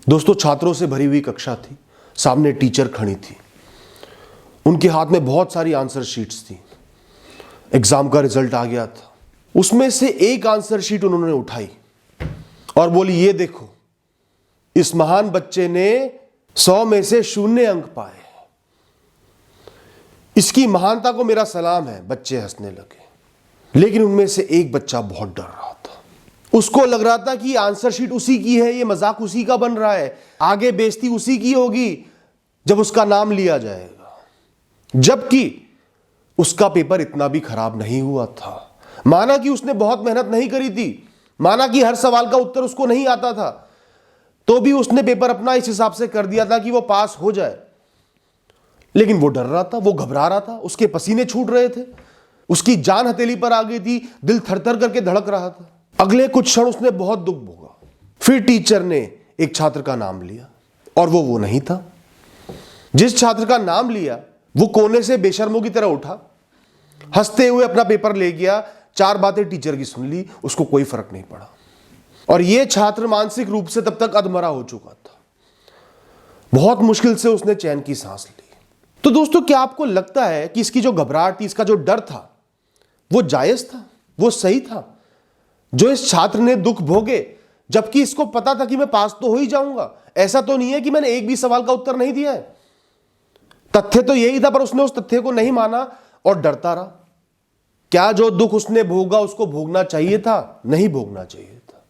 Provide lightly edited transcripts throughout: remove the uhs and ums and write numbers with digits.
दोस्तों, छात्रों से भरी हुई कक्षा थी, सामने टीचर खड़ी थी, उनके हाथ में बहुत सारी आंसर शीट्स थी। एग्जाम का रिजल्ट आ गया था। उसमें से एक आंसर शीट उन्होंने उठाई और बोली, ये देखो, इस महान बच्चे ने 100 में से 0 अंक पाए, इसकी महानता को मेरा सलाम है। बच्चे हंसने लगे, लेकिन उनमें से एक बच्चा बहुत डर रहा था। उसको लग रहा था कि आंसर शीट उसी की है, ये मजाक उसी का बन रहा है, आगे बेइज्जती उसी की होगी जब उसका नाम लिया जाएगा। जबकि उसका पेपर इतना भी खराब नहीं हुआ था। माना कि उसने बहुत मेहनत नहीं करी थी, माना कि हर सवाल का उत्तर उसको नहीं आता था, तो भी उसने पेपर अपना इस हिसाब से कर दिया था कि वो पास हो जाए। लेकिन वो डर रहा था, वो घबरा रहा था, उसके पसीने छूट रहे थे, उसकी जान हथेली पर आ गई थी, दिल थर-थर करके धड़क रहा था। अगले कुछ क्षण उसने बहुत दुख भोगा। फिर टीचर ने एक छात्र का नाम लिया और वो नहीं था। जिस छात्र का नाम लिया वो कोने से बेशर्मों की तरह उठा, हंसते हुए अपना पेपर ले गया, 4 बातें टीचर की सुन ली, उसको कोई फर्क नहीं पड़ा। और यह छात्र मानसिक रूप से तब तक अधमरा हो चुका था। बहुत मुश्किल से उसने चैन की सांस ली। तो दोस्तों, क्या आपको लगता है कि इसकी जो घबराहट थी, इसका जो डर था, वो जायज था, वो सही था? जो इस छात्र ने दुख भोगे, जबकि इसको पता था कि मैं पास तो हो ही जाऊंगा। ऐसा तो नहीं है कि मैंने एक भी सवाल का उत्तर नहीं दिया है, तथ्य तो यही था, पर उसने उस तथ्य को नहीं माना और डरता रहा। क्या जो दुख उसने भोगा उसको भोगना चाहिए था? नहीं भोगना चाहिए था।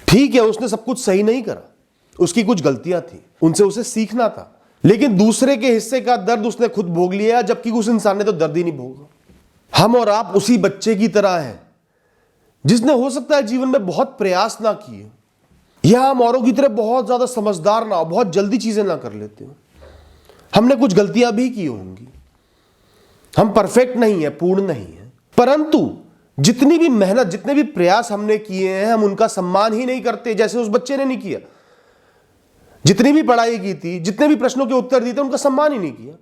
ठीक है, उसने सब कुछ सही नहीं करा, उसकी कुछ गलतियां थी, उनसे उसे सीखना था, लेकिन दूसरे के हिस्से का दर्द उसने खुद भोग लिया, जबकि उस इंसान ने तो दर्द ही नहीं भोगा। हम और आप उसी बच्चे की तरह हैं जिसने हो सकता है जीवन में बहुत प्रयास ना किए, या हम औरों की तरह बहुत ज्यादा समझदार ना हो, बहुत जल्दी चीजें ना कर लेते हो। हमने कुछ गलतियां भी की होंगी, हम परफेक्ट नहीं है, पूर्ण नहीं है, परंतु जितनी भी मेहनत, जितने भी प्रयास हमने किए हैं, हम उनका सम्मान ही नहीं करते, जैसे उस बच्चे ने नहीं किया। जितनी भी पढ़ाई की थी, जितने भी प्रश्नों के उत्तर दिए थे, उनका सम्मान ही नहीं किया,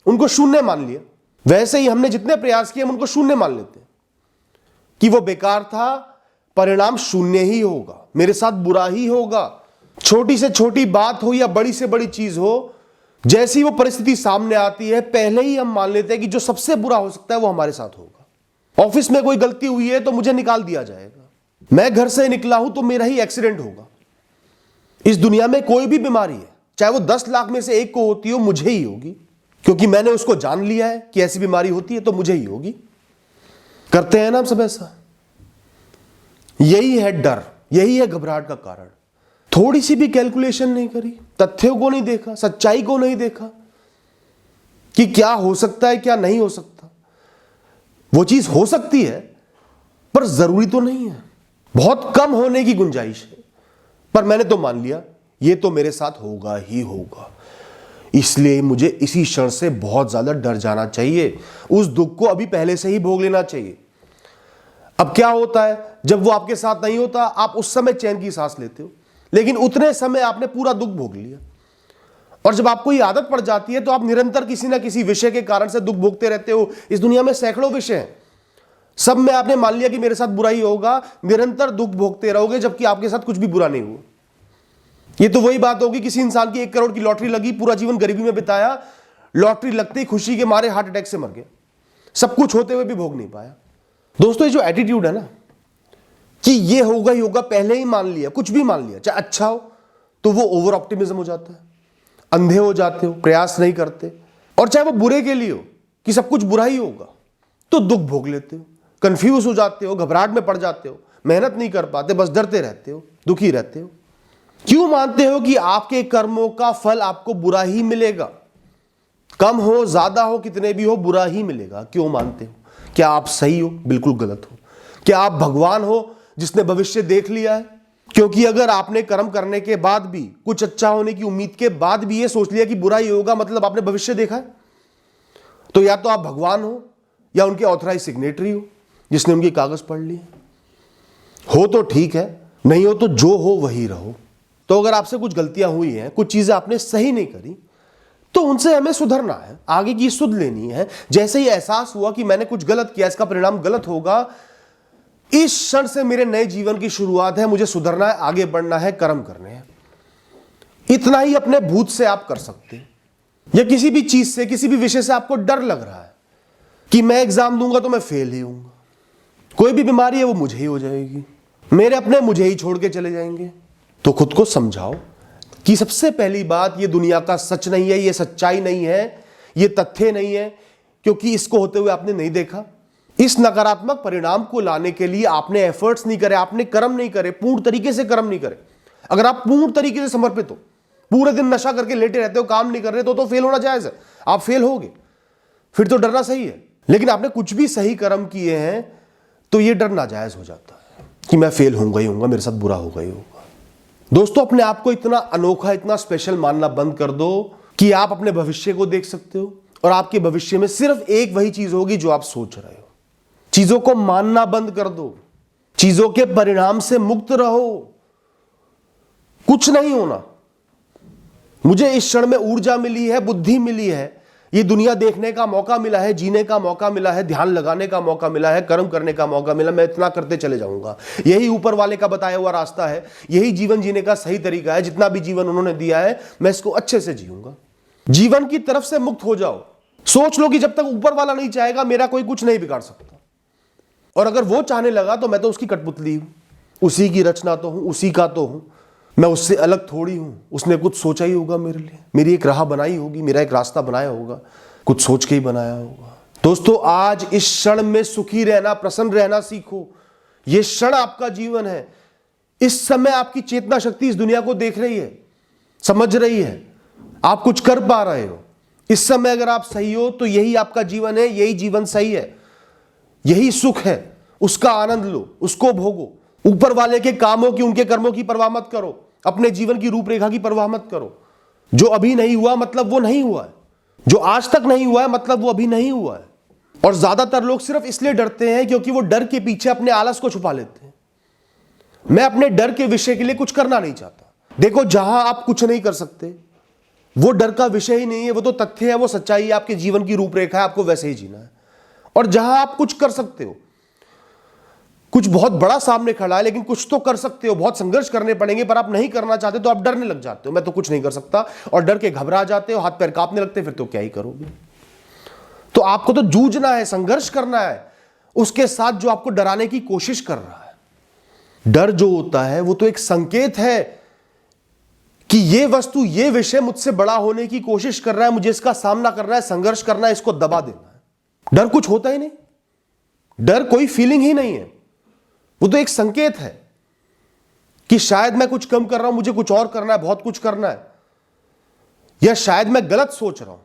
उनको 0 मान लिया। वैसे ही हमने जितने प्रयास किए, हम उनको 0 मान लेते कि वो बेकार था, परिणाम 0 ही होगा, मेरे साथ बुरा ही होगा। छोटी से छोटी बात हो या बड़ी से बड़ी चीज हो, जैसी वो परिस्थिति सामने आती है, पहले ही हम मान लेते हैं कि जो सबसे बुरा हो सकता है वो हमारे साथ होगा। ऑफिस में कोई गलती हुई है तो मुझे निकाल दिया जाएगा, मैं घर से निकला हूं तो मेरा ही एक्सीडेंट होगा। इस दुनिया में कोई भी बीमारी है, चाहे वो 10 लाख में से एक को होती हो, मुझे ही होगी, क्योंकि मैंने उसको जान लिया है कि ऐसी बीमारी होती है तो मुझे ही होगी। करते हैं ना हम सब ऐसा? यही है डर, यही है घबराहट का कारण। थोड़ी सी भी कैलकुलेशन नहीं करी, तथ्यों को नहीं देखा, सच्चाई को नहीं देखा कि क्या हो सकता है, क्या नहीं हो सकता। वो चीज हो सकती है पर जरूरी तो नहीं है, बहुत कम होने की गुंजाइश है, पर मैंने तो मान लिया ये तो मेरे साथ होगा ही होगा, इसलिए मुझे इसी क्षण से बहुत ज्यादा डर जाना चाहिए, उस दुख को अभी पहले से ही भोग लेना चाहिए। अब क्या होता है, जब वो आपके साथ नहीं होता, आप उस समय चैन की सांस लेते हो, लेकिन उतने समय आपने पूरा दुख भोग लिया। और जब आपको ये आदत पड़ जाती है तो आप निरंतर किसी ना किसी विषय के कारण से दुख भोगते रहते हो। इस दुनिया में सैकड़ों विषय हैं, सब में आपने मान लिया कि मेरे साथ बुरा ही होगा, निरंतर दुख भोगते रहोगे, जबकि आपके साथ कुछ भी बुरा नहीं हुआ। ये तो वही बात होगी, किसी इंसान की 1 करोड़ की लॉटरी लगी, पूरा जीवन गरीबी में बिताया, लॉटरी लगते ही खुशी के मारे हार्ट अटैक से मर गया, सब कुछ होते हुए भी भोग नहीं पाया। दोस्तों, ये जो एटीट्यूड है ना कि ये होगा ही होगा, पहले ही मान लिया, कुछ भी मान लिया, चाहे अच्छा हो तो वो ओवर ऑप्टिमिज्म हो जाता है, अंधे हो जाते हो, प्रयास नहीं करते, और चाहे वो बुरे के लिए हो कि सब कुछ बुरा ही होगा तो दुख भोग लेते हो, कंफ्यूज हो जाते हो, घबराहट में पड़ जाते हो, मेहनत नहीं कर पाते, बस डरते रहते हो, दुखी रहते हो। क्यों मानते हो कि आपके कर्मों का फल आपको बुरा ही मिलेगा? कम हो, ज्यादा हो, कितने भी हो, बुरा ही मिलेगा। क्यों मानते हो? क्या आप सही हो? बिल्कुल गलत हो। क्या आप भगवान हो जिसने भविष्य देख लिया है? क्योंकि अगर आपने कर्म करने के बाद भी, कुछ अच्छा होने की उम्मीद के बाद भी ये सोच लिया कि बुरा ही होगा, मतलब आपने भविष्य देखा है, तो या तो आप भगवान हो या उनके ऑथराइज सिग्नेटरी हो जिसने उनके कागज पढ़ लिए। हो तो ठीक है, नहीं हो तो जो हो वही रहो। तो अगर आपसे कुछ गलतियां हुई हैं, कुछ चीजें आपने सही नहीं करी, तो उनसे हमें सुधरना है, आगे की सुध लेनी है। जैसे ही एहसास हुआ कि मैंने कुछ गलत किया, इसका परिणाम गलत होगा, इस क्षण से मेरे नए जीवन की शुरुआत है, मुझे सुधरना है, आगे बढ़ना है, कर्म करने हैं। इतना ही अपने भूत से आप कर सकते हैं। या किसी भी चीज से, किसी भी विषय से आपको डर लग रहा है कि मैं एग्जाम दूंगा तो मैं फेल ही हूंगा, कोई भी बीमारी है वो मुझे ही हो जाएगी, मेरे अपने मुझे ही छोड़ के चले जाएंगे, तो खुद को समझाओ कि सबसे पहली बात, ये दुनिया का सच नहीं है, ये सच्चाई नहीं है, ये तथ्य नहीं है, क्योंकि इसको होते हुए आपने नहीं देखा। इस नकारात्मक परिणाम को लाने के लिए आपने एफर्ट्स नहीं करे, आपने कर्म नहीं करे, पूर्ण तरीके से कर्म नहीं करे। अगर आप पूर्ण तरीके से समर्पित हो, पूरे दिन नशा करके लेटे रहते हो, काम नहीं कर रहे, तो फेल होना जायज है, आप फेल होगे, फिर तो डरना सही है। लेकिन आपने कुछ भी सही कर्म किए हैं तो यह डर नाजायज हो जाता है कि मैं फेल होऊंगा ही होऊंगा, मेरे साथ बुरा होगा ही होगा। दोस्तों, अपने आप को इतना अनोखा, इतना स्पेशल मानना बंद कर दो कि आप अपने भविष्य को देख सकते हो और आपके भविष्य में सिर्फ एक वही चीज होगी जो आप सोच रहे हो। चीजों को मानना बंद कर दो, चीजों के परिणाम से मुक्त रहो। कुछ नहीं होना, मुझे इस क्षण में ऊर्जा मिली है, बुद्धि मिली है, ये दुनिया देखने का मौका मिला है, जीने का मौका मिला है, ध्यान लगाने का मौका मिला है, कर्म करने का मौका मिला, मैं इतना करते चले जाऊंगा। यही ऊपर वाले का बताया हुआ रास्ता है, यही जीवन जीने का सही तरीका है। जितना भी जीवन उन्होंने दिया है मैं इसको अच्छे से जीऊंगा। जीवन की तरफ से मुक्त हो जाओ। सोच लो कि जब तक ऊपर वाला नहीं चाहेगा मेरा कोई कुछ नहीं बिगाड़ सकता, और अगर वो चाहने लगा तो मैं तो उसकी कठपुतली हूं, उसी की रचना तो हूं, उसी का तो हूं, मैं उससे अलग थोड़ी हूं। उसने कुछ सोचा ही होगा मेरे लिए, मेरी एक राह बनाई होगी, मेरा एक रास्ता बनाया होगा, कुछ सोच के ही बनाया होगा। दोस्तों, आज इस क्षण में सुखी रहना, प्रसन्न रहना सीखो। यह क्षण आपका जीवन है। इस समय आपकी चेतना शक्ति इस दुनिया को देख रही है, समझ रही है, आप कुछ कर पा रहे हो। इस समय अगर आप सही हो तो यही आपका जीवन है, यही जीवन सही है, यही सुख है। उसका आनंद लो, उसको भोगो। ऊपर वाले के कामों की, उनके कर्मों की परवाह मत करो, अपने जीवन की रूपरेखा की परवाह मत करो। जो अभी नहीं हुआ मतलब वो नहीं हुआ है, जो आज तक नहीं हुआ है मतलब वो अभी नहीं हुआ है। और ज्यादातर लोग सिर्फ इसलिए डरते हैं क्योंकि वो डर के पीछे अपने आलस को छुपा लेते हैं। मैं अपने डर के विषय के लिए कुछ करना नहीं चाहता। देखो, जहां आप कुछ नहीं कर सकते वो डर का विषय ही नहीं है, वो तो तथ्य है, वो सच्चाई है, आपके जीवन की रूपरेखा है, आपको वैसे ही जीना है। और जहां आप कुछ कर सकते हो, कुछ बहुत बड़ा सामने खड़ा है लेकिन कुछ तो कर सकते हो, बहुत संघर्ष करने पड़ेंगे पर आप नहीं करना चाहते तो आप डरने लग जाते हो, मैं तो कुछ नहीं कर सकता, और डर के घबरा जाते हो, हाथ पैर कांपने लगते, फिर तो क्या ही करोगे। तो आपको तो जूझना है, संघर्ष करना है उसके साथ जो आपको डराने की कोशिश कर रहा है। डर जो होता है वो तो एक संकेत है कि ये वस्तु, ये विषय मुझसे बड़ा होने की कोशिश कर रहा है, मुझे इसका सामना करना है, संघर्ष करना है, इसको दबा देना है। डर कुछ होता ही नहीं, डर कोई फीलिंग ही नहीं है, वो तो एक संकेत है कि शायद मैं कुछ कम कर रहा हूं, मुझे कुछ और करना है, बहुत कुछ करना है, या शायद मैं गलत सोच रहा हूं,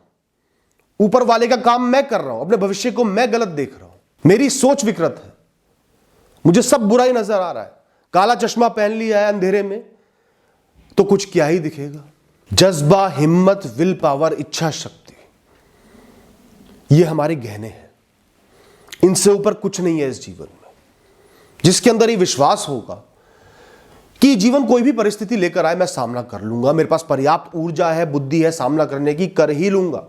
ऊपर वाले का काम मैं कर रहा हूं, अपने भविष्य को मैं गलत देख रहा हूं, मेरी सोच विकृत है, मुझे सब बुरा ही नजर आ रहा है, काला चश्मा पहन लिया है अंधेरे में तो कुछ क्या ही दिखेगा। जज्बा, हिम्मत, विल पावर, इच्छा शक्ति, ये हमारे गहने हैं, इनसे ऊपर कुछ नहीं है इस जीवन में। जिसके अंदर ये विश्वास होगा कि जीवन कोई भी परिस्थिति लेकर आए मैं सामना कर लूंगा, मेरे पास पर्याप्त ऊर्जा है, बुद्धि है सामना करने की, कर ही लूंगा,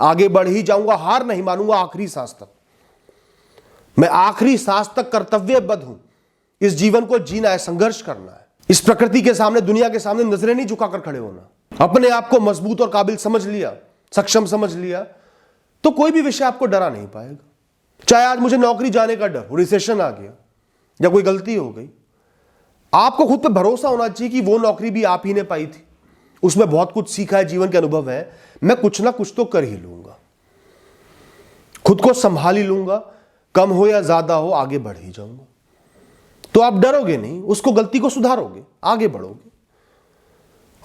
आगे बढ़ ही जाऊंगा, हार नहीं मानूंगा आखिरी सांस तक। मैं आखिरी सांस तक कर्तव्यबद्ध हूं, इस जीवन को जीना है, संघर्ष करना है, इस प्रकृति के सामने, दुनिया के सामने नजरें नहीं झुकाकर खड़े होना। अपने आप को मजबूत और काबिल समझ लिया, सक्षम समझ लिया तो कोई भी विषय आपको डरा नहीं पाएगा। चाहे आज मुझे नौकरी जाने का डर हो, रिसेशन आ गया या कोई गलती हो गई, आपको खुद पे भरोसा होना चाहिए कि वो नौकरी भी आप ही ने पाई थी, उसमें बहुत कुछ सीखा है, जीवन के अनुभव है, मैं कुछ ना कुछ तो कर ही लूंगा, खुद को संभाल ही लूंगा, कम हो या ज्यादा हो आगे बढ़ ही जाऊंगा। तो आप डरोगे नहीं, उसको, गलती को सुधारोगे, आगे बढ़ोगे।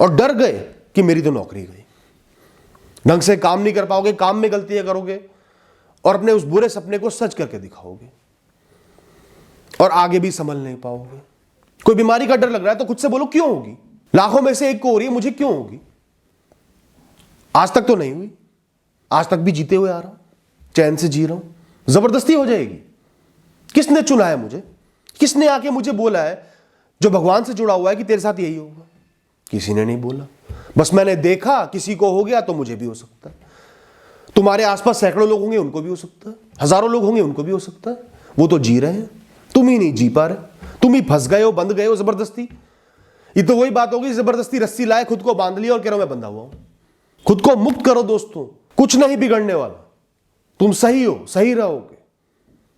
और डर गए कि मेरी तो नौकरी गई, ढंग से काम नहीं कर पाओगे, काम में गलतियां करोगे और अपने उस बुरे सपने को सच करके दिखाओगे और आगे भी संभल नहीं पाओगे। कोई बीमारी का डर लग रहा है तो खुद से बोलो क्यों होगी, लाखों में से एक को हो रही है, मुझे क्यों होगी, आज तक तो नहीं हुई, आज तक भी जीते हुए आ रहा हूं, चैन से जी रहा हूं, जबरदस्ती हो जाएगी। किसने चुना है मुझे, किसने आके मुझे बोला है जो भगवान से जुड़ा हुआ है कि तेरे साथ यही होगा? किसी ने नहीं बोला, बस मैंने देखा किसी को हो गया तो मुझे भी हो सकता है। तुम्हारे आसपास सैकड़ों लोग होंगे, उनको भी हो सकता है, हजारों लोग होंगे, उनको भी हो सकता है। वो तो जी रहे हैं, तुम ही नहीं जी पा रहे, तुम ही फंस गए हो, बंध गए हो जबरदस्ती। ये तो वही बात होगी, जबरदस्ती रस्सी लाए, खुद को बांध लिया और कह रहा हूं मैं बंधा हुआ हूं। खुद को मुक्त करो दोस्तों, कुछ नहीं बिगड़ने वाला। तुम सही हो, सही रहोगे।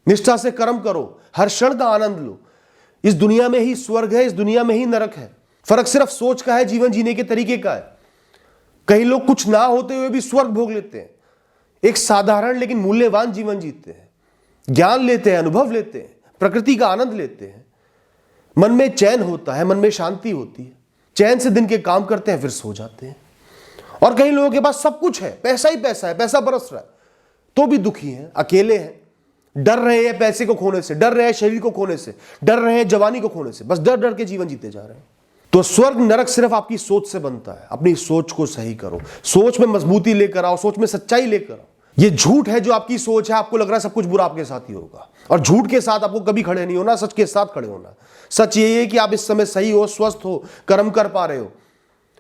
निष्ठा से कर्म करो, हर क्षण का आनंद लो। इस दुनिया में ही स्वर्ग है, इस दुनिया में ही नरक है। फर्क सिर्फ सोच का है, जीवन जीने के तरीके का है। कई लोग कुछ ना होते हुए भी स्वर्ग भोग लेते हैं, एक साधारण लेकिन मूल्यवान जीवन जीते हैं, ज्ञान लेते हैं, अनुभव लेते हैं, प्रकृति का आनंद लेते हैं। मन में चैन होता है, मन में शांति होती है, चैन से दिन के काम करते हैं, फिर सो जाते हैं। और कई लोगों के पास सब कुछ है, पैसा ही पैसा है, पैसा बरस रहा है, तो भी दुखी हैं, अकेले हैं, डर रहे हैं पैसे को खोने से, डर रहे हैं शरीर को खोने से, डर रहे हैं जवानी को खोने से, बस डर डर के जीवन जीते जा रहे हैं। तो स्वर्ग नरक सिर्फ आपकी सोच से बनता है। अपनी सोच को सही करो, सोच में मजबूती लेकर आओ, सोच में सच्चाई लेकर आओ। ये झूठ है जो आपकी सोच है, आपको लग रहा है सब कुछ बुरा आपके साथ ही होगा, और झूठ के साथ आपको कभी खड़े नहीं होना, सच के साथ खड़े होना। सच ये है कि आप इस समय सही हो, स्वस्थ हो, कर्म कर पा रहे हो,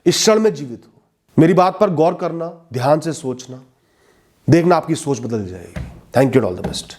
इस क्षण में जीवित हो। मेरी बात पर गौर करना, ध्यान से सोचना, देखना आपकी सोच बदल जाएगी। Thank you, all the best.